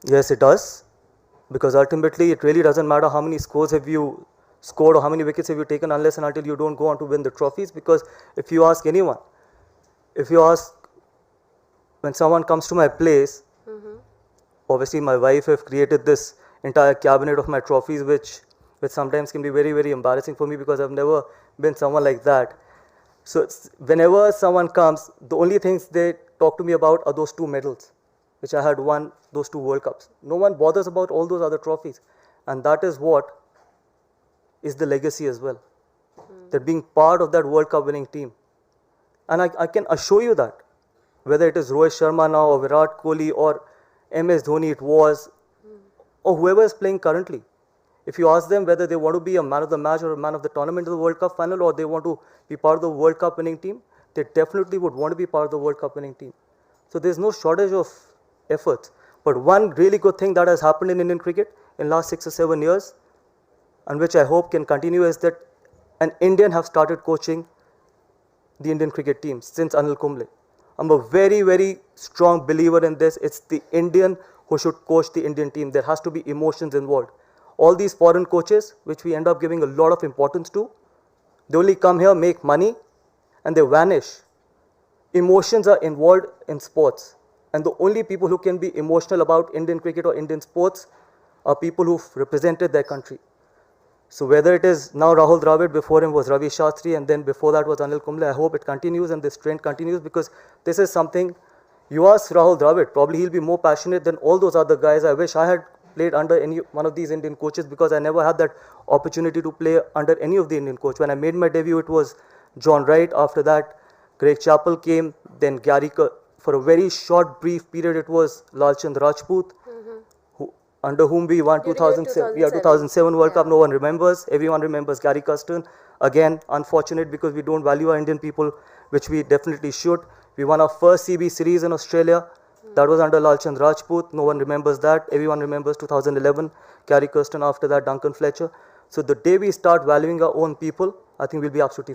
Yes, it does. Because ultimately, it really doesn't matter how many scores have you scored or how many wickets have you taken unless and until you don't go on to win the trophies. Because if you ask anyone, if you ask when someone comes to my place, obviously my wife have created this entire cabinet of my trophies, which sometimes can be very, very embarrassing for me because I've never been someone like that. So whenever someone comes, the only things they talk to me about are those two medals, which I had won those two World Cups. No one bothers about all those other trophies. And that is what is the legacy as well. That being part of that World Cup winning team. And I can assure you that, whether it is Rohit Sharma now or Virat Kohli or MS Dhoni it was, or whoever is playing currently, if you ask them whether they want to be a man of the match or a man of the tournament of the World Cup final or they want to be part of the World Cup winning team, they definitely would want to be part of the World Cup winning team. So there's no shortage of efforts. But one really good thing that has happened in Indian cricket in last 6 or 7 years, and which I hope can continue, is that an Indian have started coaching the Indian cricket team since Anil Kumble. I'm a very, very strong believer in this. It's the Indian who should coach the Indian team. There has to be emotions involved. All these foreign coaches, which we end up giving a lot of importance to, they only come here, make money, and they vanish. Emotions are involved in sports. And the only people who can be emotional about Indian cricket or Indian sports are people who've represented their country. So whether it is now Rahul Dravid, before him was Ravi Shastri, and then before that was Anil Kumble, I hope it continues and this trend continues, because this is something, you ask Rahul Dravid, probably he'll be more passionate than all those other guys. I wish I had played under any one of these Indian coaches, because I never had that opportunity to play under any of the Indian coaches. When I made my debut, it was John Wright. After that, Greg Chappell came, then Gary, for a very short, brief period, it was Lalchand Rajput, under whom we won 2007 World Cup. No one remembers. Everyone remembers Gary Custon. Again, unfortunate because we don't value our Indian people, which we definitely should. We won our first CB series in Australia. That was under Lalchand Rajput. No one remembers that. Everyone remembers 2011, Gary Custon. After that, Duncan Fletcher. So the day we start valuing our own people, I think we'll be absolutely fine.